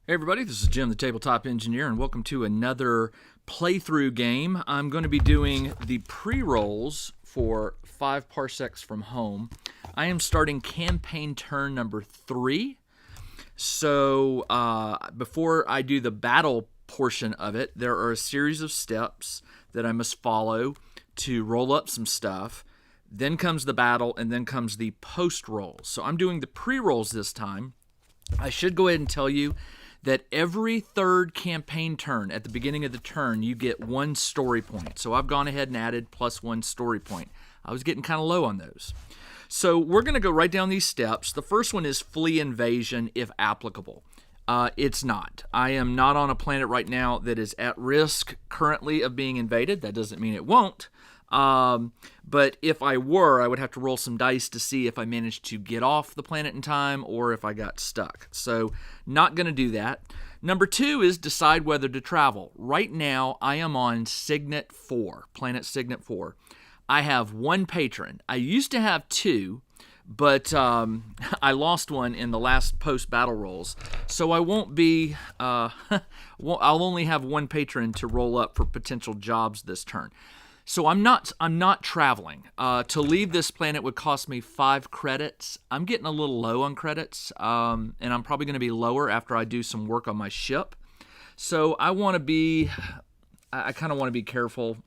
Hey everybody, this is Jim, the Tabletop Engineer, and welcome to another playthrough game. I'm going to be doing the pre-rolls for 5 Parsecs from Home. I am starting campaign turn number 3. So before I do the battle portion of it, there are a series of steps that I must follow to roll up some stuff. Then comes the battle, and then comes the post-rolls. So I'm doing the pre-rolls this time. I should go ahead and tell you that every third campaign turn, at the beginning of the turn, you get 1 story point. So I've gone ahead and added plus 1 story point. I was getting kind of low on those. So we're going to go right down these steps. The first one is flee invasion if applicable. It's not. I am not on a planet right now that is at risk currently of being invaded. That doesn't mean it won't. But if I were, I would have to roll some dice to see if I managed to get off the planet in time or if I got stuck. So not going to do that. Number 2 is decide whether to travel. Right now, I am on Signet 4, planet Signet 4. I have 1 patron. I used to have 2, but I lost one in the last post-battle rolls. So I won't be, I'll only have 1 patron to roll up for potential jobs this turn. So I'm not traveling. To leave this planet would cost me 5 credits. I'm getting a little low on credits, and I'm probably going to be lower after I do some work on my ship. So I kind of want to be careful.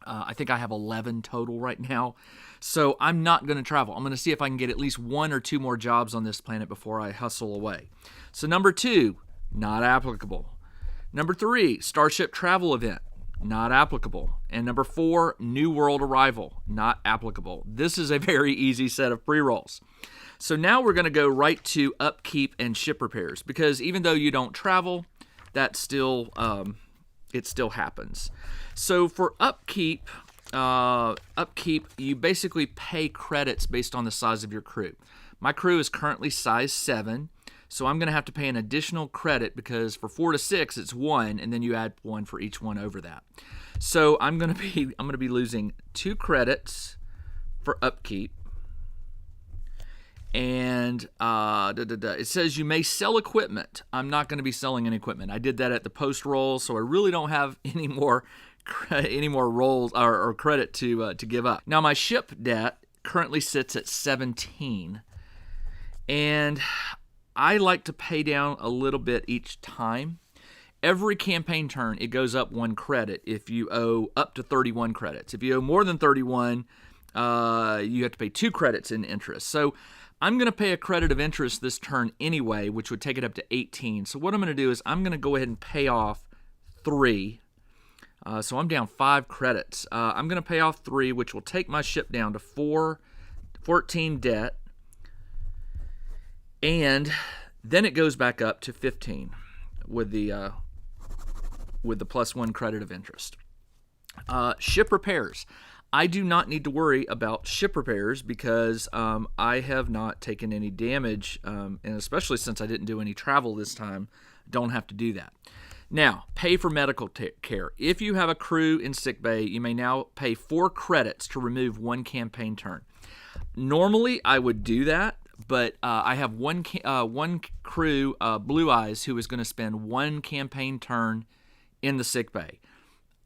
I think I have 11 total right now. So I'm not going to travel. I'm going to see if I can get at least 1 or 2 more jobs on this planet before I hustle away. So number 2, not applicable. Number 3, starship travel event. Not applicable. And number 4, New World Arrival. Not applicable. This is a very easy set of pre-rolls. So now we're going to go right to upkeep and ship repairs, because even though you don't travel, that still it still happens. So for upkeep, you basically pay credits based on the size of your crew. My crew is currently size 7. So I'm going to have to pay an additional credit because for 4 to 6 it's 1, and then you add 1 for each one over that. So I'm going to be losing 2 credits for upkeep. And it says you may sell equipment. I'm not going to be selling any equipment. I did that at the post roll, so I really don't have any more rolls or credit to give up. Now my ship debt currently sits at 17, and I like to pay down a little bit each time. Every campaign turn, it goes up 1 credit if you owe up to 31 credits. If you owe more than 31, you have to pay 2 credits in interest. So I'm going to pay a credit of interest this turn anyway, which would take it up to 18. So what I'm going to do is I'm going to go ahead and pay off 3. So I'm down 5 credits. I'm going to pay off 3, which will take my ship down to 14 debt. And then it goes back up to 15 with the plus 1 credit of interest. Ship repairs. I do not need to worry about ship repairs because I have not taken any damage, and especially since I didn't do any travel this time, don't have to do that. Now, pay for medical care. If you have a crew in sickbay, you may now pay 4 credits to remove 1 campaign turn. Normally, I would do that, but I have one crew, Blue Eyes, who is going to spend 1 campaign turn in the sickbay.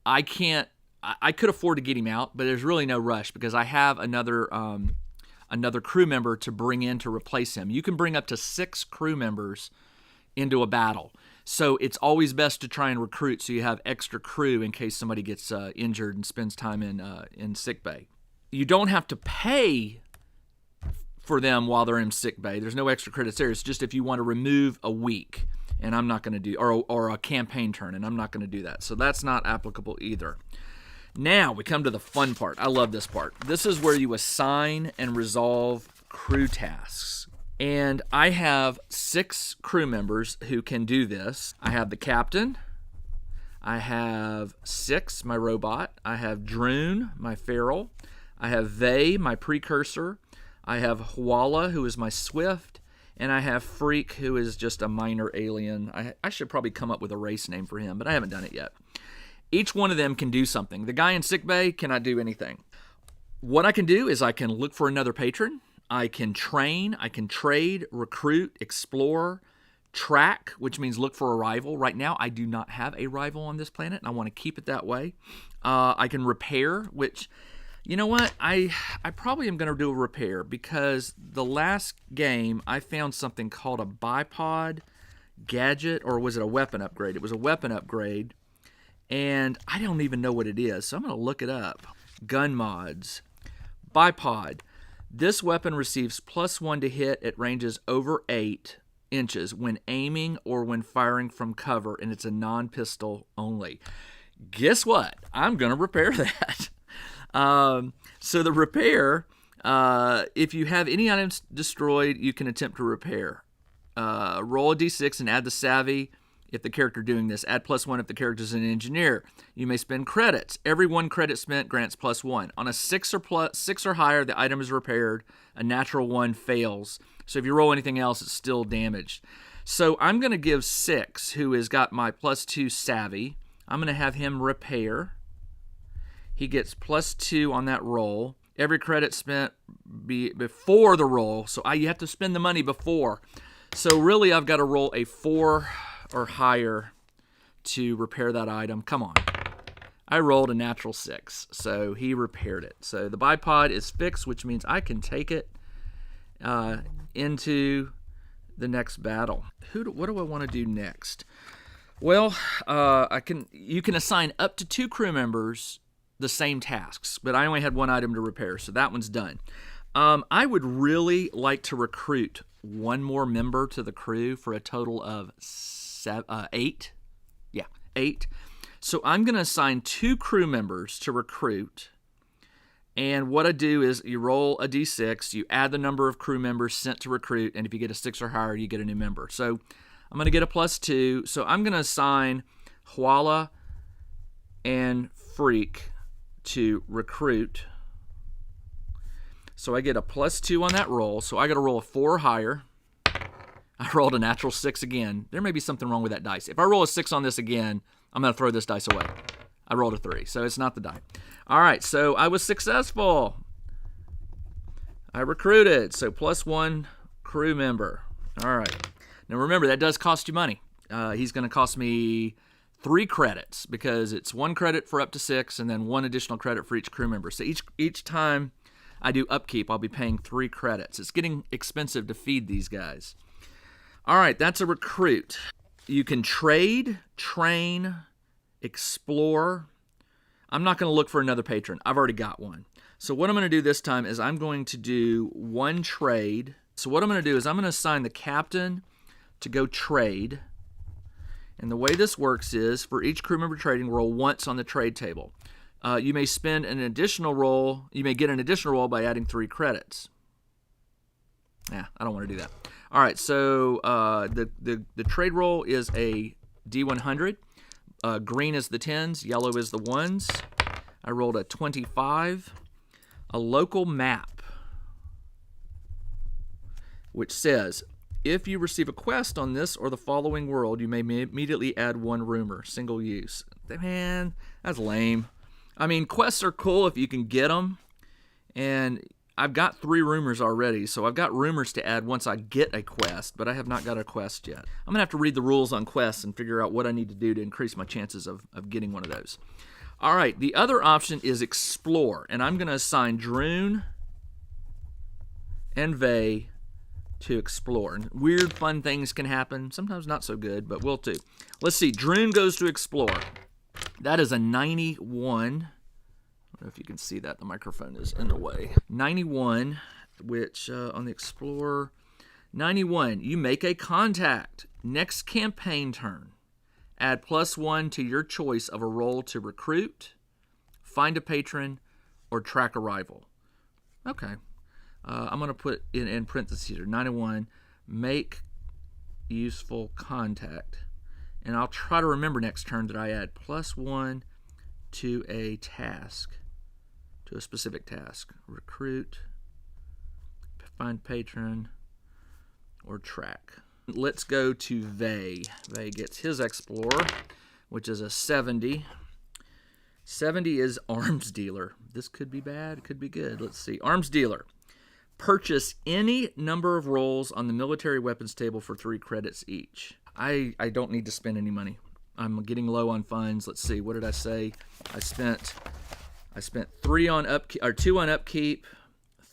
I could afford to get him out, but there's really no rush because I have another crew member to bring in to replace him. You can bring up to 6 crew members into a battle. So it's always best to try and recruit so you have extra crew in case somebody gets injured and spends time in sickbay. You don't have to pay for them while they're in sick bay. There's no extra credits there. It's just if you want to remove a week, and I'm not going to do, or a campaign turn, and I'm not going to do that. So that's not applicable either. Now we come to the fun part. I love this part. This is where you assign and resolve crew tasks. And I have 6 crew members who can do this. I have the captain. I have 6, my robot. I have Droon, my feral. I have Vey, my precursor. I have Huala, who is my swift, and I have Freak, who is just a minor alien. I should probably come up with a race name for him, but I haven't done it yet. Each one of them can do something. The guy in sickbay cannot do anything. What I can do is I can look for another patron. I can train, I can trade, recruit, explore, Track, which means look for a rival. Right now, I do not have a rival on this planet, and I want to keep it that way. I can repair, which, you know what? I probably am going to do a repair because the last game I found something called a bipod gadget, or was it a weapon upgrade? It was a weapon upgrade, and I don't even know what it is, so I'm going to look it up. Gun mods. Bipod. This weapon receives +1 to hit at ranges over 8 inches when aiming or when firing from cover, and it's a non-pistol only. Guess what? I'm going to repair that. So the repair, if you have any items destroyed, you can attempt to repair. Roll a d6 and add the savvy if the character doing this. Add +1 if the character is an engineer. You may spend credits. Every 1 credit spent grants +1. On a 6 or higher, the item is repaired. A natural 1 fails. So if you roll anything else, it's still damaged. So I'm going to give 6, who has got my +2 savvy. I'm going to have him repair. He gets +2 on that roll. Every credit spent before the roll. So you have to spend the money before. So really, I've got to roll a 4 or higher to repair that item. Come on. I rolled a natural 6, so he repaired it. So the bipod is fixed, which means I can take it into the next battle. What do I want to do next? Well, you can assign up to 2 crew members the same tasks, but I only had 1 item to repair, so that one's done. I would really like to recruit 1 more member to the crew for a total of 8. Yeah, 8. So I'm going to assign 2 crew members to recruit. And what I do is you roll a d6, you add the number of crew members sent to recruit, and if you get a 6 or higher, you get a new member. So I'm going to get a +2. So I'm going to assign Huala and Freak to recruit. So I get a +2 on that roll. So I got to roll a 4 or higher. I rolled a natural 6 again. There may be something wrong with that dice. If I roll a 6 on this again, I'm going to throw this dice away. I rolled a 3, so it's not the die. All right, so I was successful. I recruited, so +1 crew member. All right. Now remember, that does cost you money. He's going to cost me 3 credits because it's 1 credit for up to 6 and then 1 additional credit for each crew member. So each time I do upkeep, I'll be paying 3 credits. It's getting expensive to feed these guys. All right, that's a recruit. You can trade, train, explore. I'm not going to look for another patron. I've already got one. So what I'm going to do this time is I'm going to do 1 trade. So what I'm going to do is I'm going to assign the captain to go trade. And the way this works is for each crew member trading, roll once on the trade table. You may spend an additional roll. You may get an additional roll by adding 3 credits. I don't want to do that. All right, so the trade roll is a D100. Green is the 10s, yellow is the 1s. I rolled a 25. A local map, which says, if you receive a quest on this or the following world, you may immediately add 1 rumor, single use. Man, that's lame. I mean, quests are cool if you can get them, and I've got 3 rumors already, so I've got rumors to add once I get a quest, but I have not got a quest yet. I'm going to have to read the rules on quests and figure out what I need to do to increase my chances of getting one of those. All right, the other option is explore, and I'm going to assign Droon and Vey to explore. And weird, fun things can happen. Sometimes not so good, but will too. Let's see. Droon goes to explore. That is a 91. I don't know if you can see that. The microphone is in the way. 91, which on the Explorer, 91, you make a contact. Next campaign turn, add +1 to your choice of a roll to recruit, find a patron, or track a rival. Okay. I'm going to put in parentheses here, 91, make useful contact. And I'll try to remember next turn that I add +1 to a task, to a specific task. Recruit, find patron, or track. Let's go to Vey. Vey gets his Explorer, which is a 70. 70 is Arms Dealer. This could be bad, it could be good. Let's see. Arms Dealer. Purchase any number of rolls on the military weapons table for 3 credits each. I don't need to spend any money. I'm getting low on funds. Let's see. What did I say? I spent 3 on upkeep, or 2 on upkeep,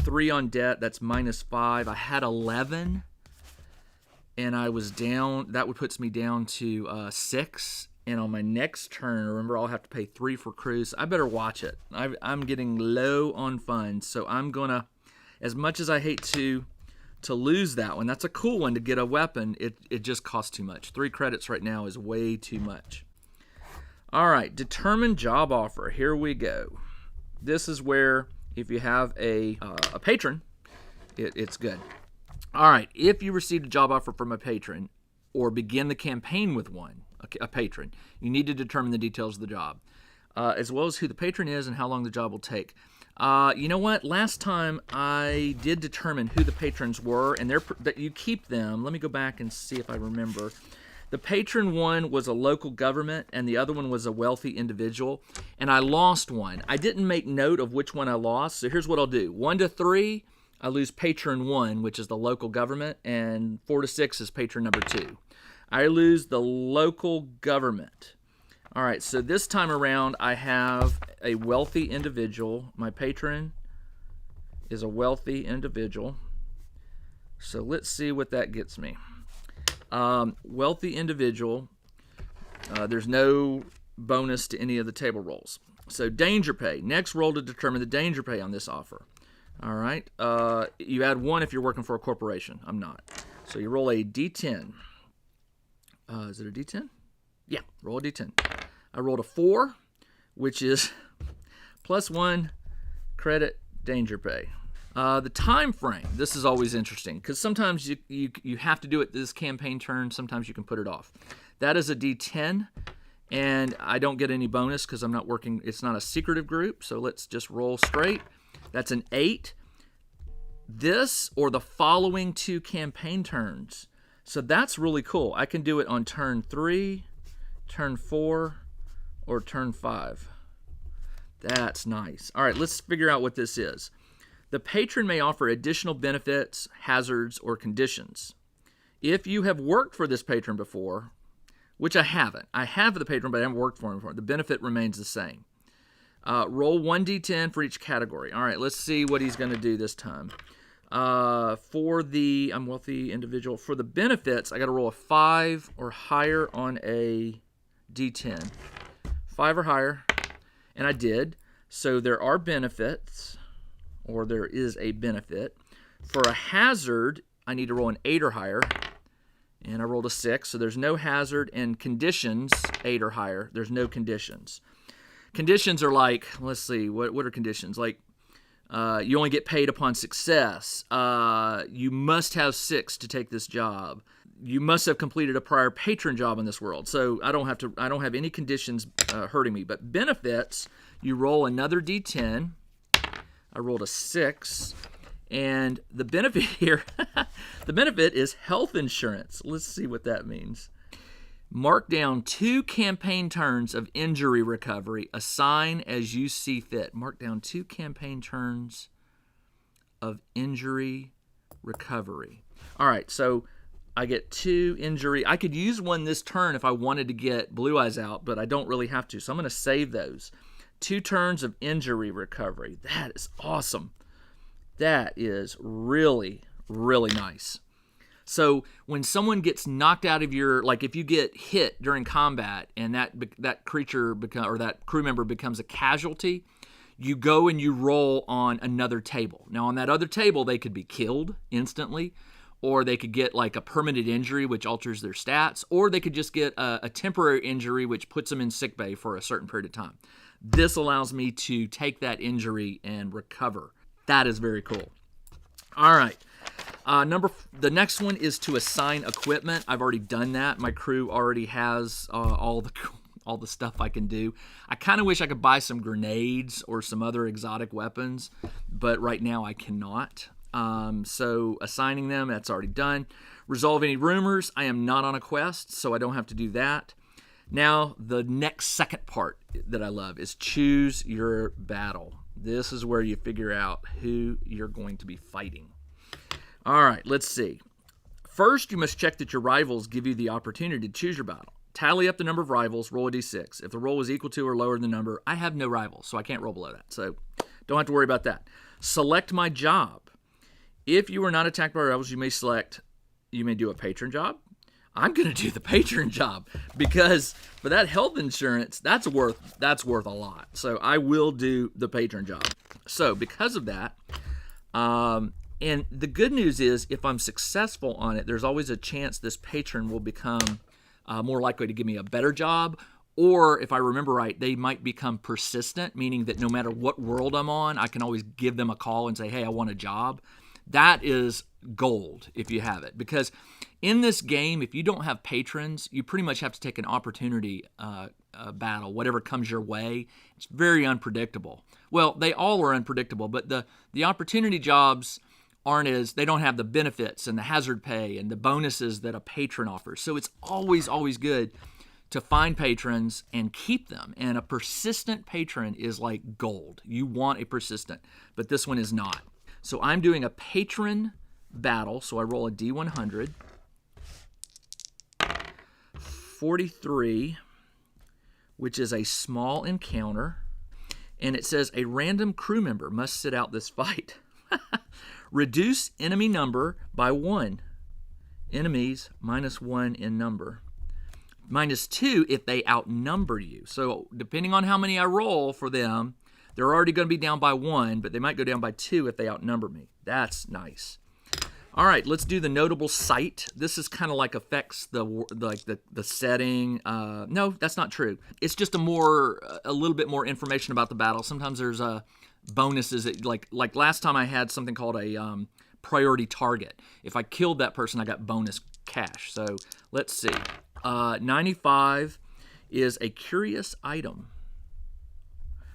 3 on debt. That's -5. I had 11, and I was down. That puts me down to 6. And on my next turn, remember, I'll have to pay 3 for cruise. I better watch it. I'm getting low on funds, so I'm gonna, as much as I hate to lose that one. That's a cool one to get a weapon. It just costs too much. 3 credits right now is way too much. All right, determine job offer. Here we go. This is where if you have a patron, it's good. All right, if you received a job offer from a patron or begin the campaign with one, a patron, you need to determine the details of the job, as well as who the patron is and how long the job will take. You know what? Last time I did determine who the patrons were, and that you keep them. Let me go back and see if I remember. The patron one was a local government, and the other one was a wealthy individual, and I lost one. I didn't make note of which one I lost, so here's what I'll do. 1 to 3, I lose patron 1, which is the local government, and 4 to 6 is patron number 2. I lose the local government. All right, so this time around, I have a wealthy individual. My patron is a wealthy individual. So let's see what that gets me. Wealthy individual. There's no bonus to any of the table rolls. So danger pay. Next roll to determine the danger pay on this offer. All right. You add 1 if you're working for a corporation. I'm not. So you roll a D10. Is it a D10? Yeah, roll a D10. I rolled a 4, which is +1 credit danger pay. The time frame. This is always interesting because sometimes you have to do it this campaign turn. Sometimes you can put it off. That is a D10, and I don't get any bonus because I'm not working. It's not a secretive group, so let's just roll straight. That's an 8. This or the following 2 campaign turns. So that's really cool. I can do it on turn 3, turn 4, or turn 5. That's nice. All right, let's figure out what this is. The patron may offer additional benefits, hazards, or conditions. If you have worked for this patron before, which I haven't. I have the patron, but I haven't worked for him before. The benefit remains the same. Roll 1d10 for each category. All right, let's see what he's going to do this time. For the I'm wealthy individual. For the benefits, I got to roll a 5 or higher on a d10. 5 or higher, and I did. So there are benefits, or there is a benefit. For a hazard, I need to roll an 8 or higher, and I rolled a 6. So there's no hazard. And conditions, 8 or higher. There's no conditions. Conditions are like, let's see, what are conditions? Like, you only get paid upon success. You must have 6 to take this job. You must have completed a prior patron job in this world. So I don't have any conditions hurting me. But benefits, you roll another d10. I rolled a 6. And the benefit here, the benefit is health insurance. Let's see what that means. Mark down 2 campaign turns of injury recovery. Assign as you see fit. Mark down 2 campaign turns of injury recovery. All right, so I get 2 injury. I could use one this turn if I wanted to get Blue Eyes out, but I don't really have to. So I'm going to save those. 2 turns of injury recovery. That is awesome. That is really, really nice. So when someone gets knocked out of your, like if you get hit during combat and that creature or that crew member becomes a casualty, you go and you roll on another table. Now on that other table, they could be killed instantly, or they could get like a permanent injury which alters their stats, or they could just get a temporary injury which puts them in sickbay for a certain period of time. This allows me to take that injury and recover. That is very cool. All right. The next one is to assign equipment. I've already done that. My crew already has all the stuff I can do. I kind of wish I could buy some grenades or some other exotic weapons, but right now I cannot. So assigning them, that's already done. Resolve any rumors. I am not on a quest, so I don't have to do that. Now, the next second part that I love is choose your battle. This is where you figure out who you're going to be fighting. All right, let's see. First, you must check that your rivals give you the opportunity to choose your battle. Tally up the number of rivals, roll a d6. If the roll is equal to or lower than the number, I have no rivals, so I can't roll below that. So don't have to worry about that. Select my job. If you are not attacked by rivals, you may do a patron job. I'm going to do the patron job because for that health insurance, that's worth a lot. So I will do the patron job. So because of that, and the good news is if I'm successful on it, there's always a chance this patron will become more likely to give me a better job. Or if I remember right, they might become persistent, meaning that no matter what world I'm on, I can always give them a call and say, hey, I want a job. That is gold if you have it. Because in this game, if you don't have patrons, you pretty much have to take an opportunity battle, whatever comes your way. It's very unpredictable. Well, they all are unpredictable, but the opportunity jobs they don't have the benefits and the hazard pay and the bonuses that a patron offers. So it's always, always good to find patrons and keep them. And a persistent patron is like gold. You want a persistent, but this one is not. So I'm doing a patron battle. So I roll a D100. 43, which is a small encounter. And it says a random crew member must sit out this fight. Reduce enemy number by 1. Enemies -1 in number. -2 if they outnumber you. So depending on how many I roll for them, they're already going to be down by 1, but they might go down by 2 if they outnumber me. That's nice. All right, let's do the notable sight. This is kind of like affects the setting. No, that's not true. It's just a little bit more information about the battle. Sometimes there's bonuses that, like last time I had something called a priority target. If I killed that person, I got bonus cash. So let's see. 95 is a curious item.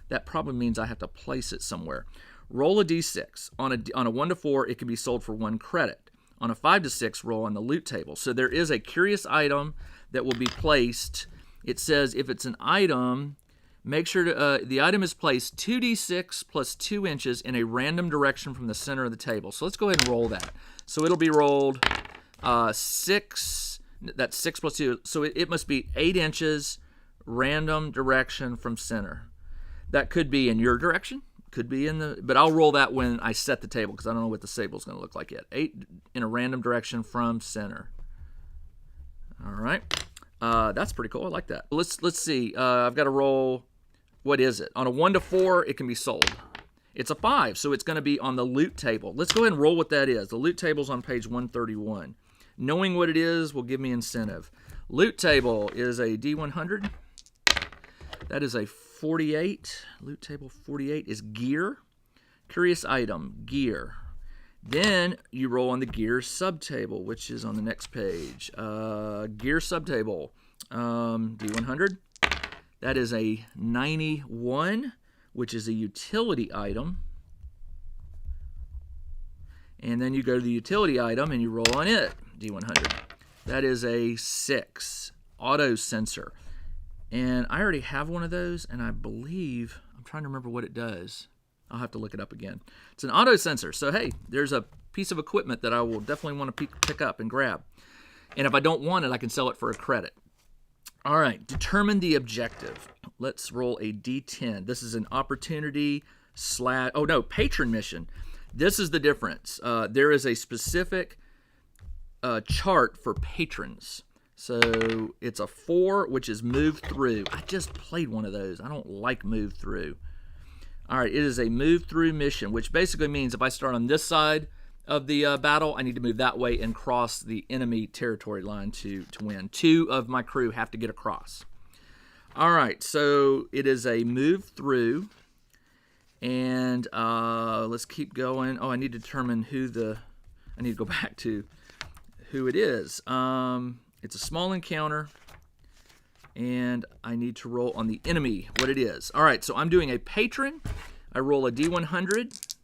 That probably means I have to place it somewhere. Roll a d6. On a 1 to 4, it can be sold for 1 credit. On a 5 to 6, roll on the loot table. So there is a curious item that will be placed. It says if it's an item, make sure the item is placed 2d6 plus 2 inches in a random direction from the center of the table. So let's go ahead and roll that. So it'll be rolled 6. That's 6 plus 2. So it must be 8 inches random direction from center. That could be in your direction. Could be but I'll roll that when I set the table because I don't know what the table is going to look like yet. 8 in a random direction from center. All right, that's pretty cool. I like that. Let's see. I've got to roll. What is it? On a 1 to 4, it can be sold. It's a 5, so it's going to be on the loot table. Let's go ahead and roll what that is. The loot table's on page 131. Knowing what it is will give me incentive. Loot table is a D100. That is a 48. Loot table 48 is gear. Curious item, gear. Then you roll on the gear subtable, which is on the next page. Gear subtable, D100. That is a 91, which is a utility item. And then you go to the utility item and you roll on it, D100. That is a 6, auto sensor. And I already have one of those, and I believe, I'm trying to remember what it does. I'll have to look it up again. It's an auto sensor. So, hey, there's a piece of equipment that I will definitely want to pick up and grab. And if I don't want it, I can sell it for a credit. All right, determine the objective. Let's roll a D10. This is an opportunity / patron mission. This is the difference. There is a specific chart for patrons. So it's a 4, which is move through. I just played one of those. I don't like move through. All right, it is a move through mission, which basically means if I start on this side of the battle, I need to move that way and cross the enemy territory line to win. 2 of my crew have to get across. All right, so it is a move through. And let's keep going. Oh, I need to determine I need to go back to who it is. It's a small encounter, and I need to roll on the enemy what it is. All right, so I'm doing a patron. I roll a D100.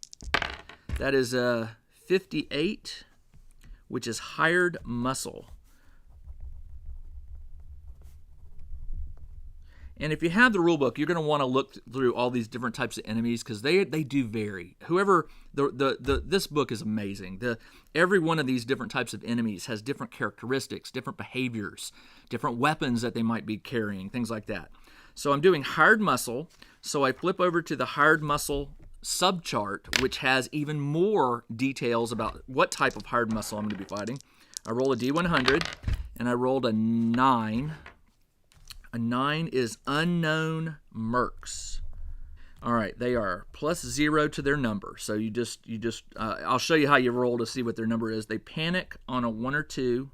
That is a 58, which is hired muscle. And if you have the rule book, you're going to want to look through all these different types of enemies because they do vary. This book is amazing. Every one of these different types of enemies has different characteristics, different behaviors, different weapons that they might be carrying, things like that. So I'm doing hired muscle. So I flip over to the hired muscle subchart, which has even more details about what type of hired muscle I'm going to be fighting. I roll a D100, and I rolled a 9. A 9 is unknown mercs. All right, they are +0 to their number. So I'll show you how you roll to see what their number is. They panic on a 1 or 2.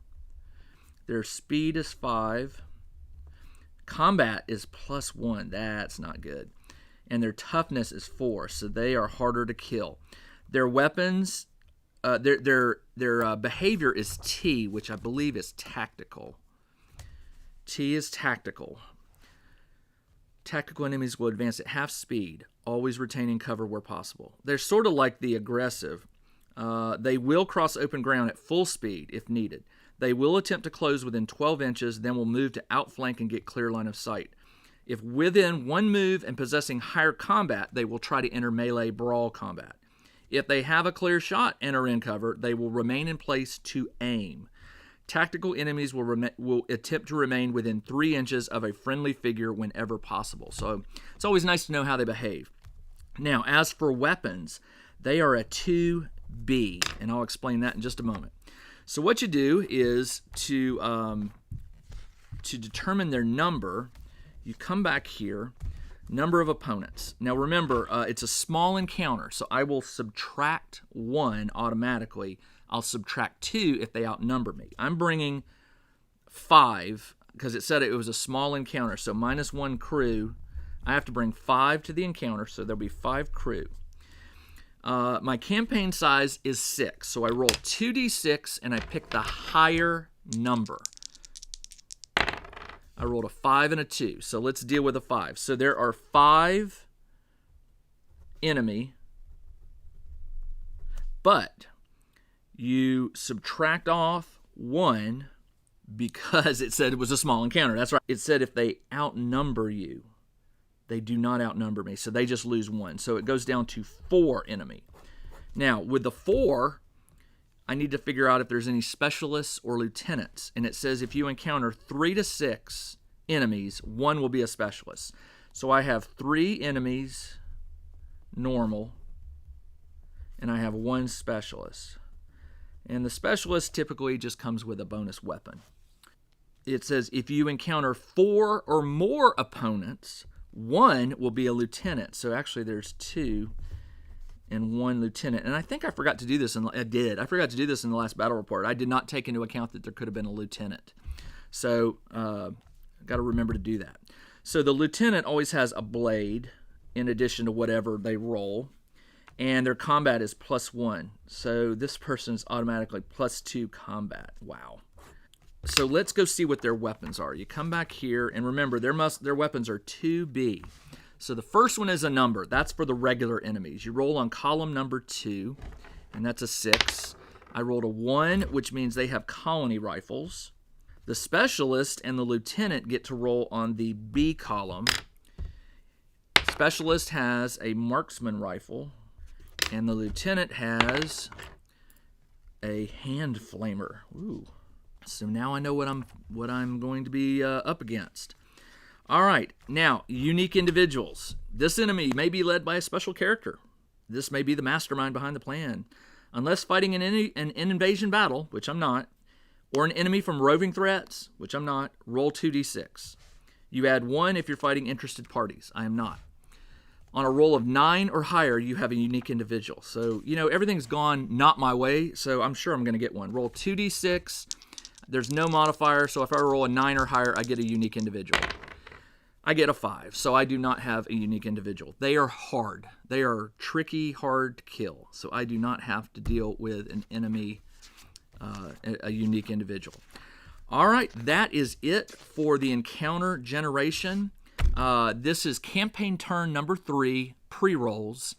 Their speed is 5. Combat is +1. That's not good. And their toughness is 4. So they are harder to kill. Their weapons, their behavior is T, which I believe is tactical. T is tactical. Tactical enemies will advance at half speed, always retaining cover where possible. They're sort of like the aggressive. They will cross open ground at full speed if needed. They will attempt to close within 12 inches, then will move to outflank and get clear line of sight. If within one move and possessing higher combat, they will try to enter melee brawl combat. If they have a clear shot and are in cover, they will remain in place to aim. Tactical enemies will attempt to remain within 3 inches of a friendly figure whenever possible. So it's always nice to know how they behave. Now, as for weapons, they are a 2B, and I'll explain that in just a moment. So what you do is to determine their number, you come back here, number of opponents. Now remember, it's a small encounter, so I will subtract 1 automatically. I'll subtract 2 if they outnumber me. I'm bringing 5 because it said it was a small encounter. So -1 crew. I have to bring 5 to the encounter, so there'll be 5 crew. My campaign size is 6. So I roll 2d6 and I pick the higher number. I rolled a 5 and a 2. So let's deal with a 5. So there are 5 enemy, but you subtract off 1 because it said it was a small encounter. That's right. It said if they outnumber you, they do not outnumber me. So they just lose 1. So it goes down to 4 enemy. Now, with the 4, I need to figure out if there's any specialists or lieutenants. And it says if you encounter 3 to 6 enemies, 1 will be a specialist. So I have 3 enemies, normal, and I have 1 specialist. And the specialist typically just comes with a bonus weapon. It says if you encounter 4 or more opponents, 1 will be a lieutenant. So actually there's 2 and 1 lieutenant. And I think I forgot to do this. I forgot to do this in the last battle report. I did not take into account that there could have been a lieutenant. So got to remember to do that. So the lieutenant always has a blade in addition to whatever they roll. And their combat is +1. So this person's automatically +2 combat. Wow. So let's go see what their weapons are. You come back here, and remember, their weapons are 2B. So the first one is a number. That's for the regular enemies. You roll on column number 2, and that's a 6. I rolled a 1, which means they have colony rifles. The specialist and the lieutenant get to roll on the B column. Specialist has a marksman rifle. And the lieutenant has a hand flamer. Ooh. So now I know what I'm going to be up against. All right. Now, unique individuals. This enemy may be led by a special character. This may be the mastermind behind the plan. Unless fighting an invasion battle, which I'm not, or an enemy from roving threats, which I'm not, roll 2d6. You add 1 if you're fighting interested parties. I am not. On a roll of 9 or higher, you have a unique individual. So, everything's gone not my way, so I'm sure I'm going to get one. Roll 2d6. There's no modifier, so if I roll a 9 or higher, I get a unique individual. I get a 5, so I do not have a unique individual. They are hard. They are tricky, hard to kill, so I do not have to deal with an enemy, a unique individual. All right, that is it for the encounter generation. This is campaign turn number 3, pre-rolls.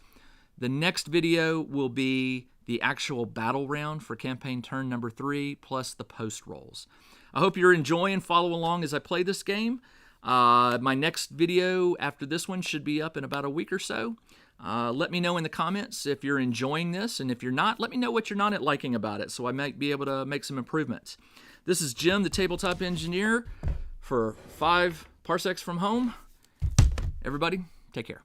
The next video will be the actual battle round for campaign turn number 3, plus the post rolls. I hope you're enjoying, follow along as I play this game. My next video after this one should be up in about a week or so. Let me know in the comments if you're enjoying this, and if you're not, let me know what you're not liking about it so I might be able to make some improvements. This is Jim, the tabletop engineer, for 5 Parsecs from home. Everybody, take care.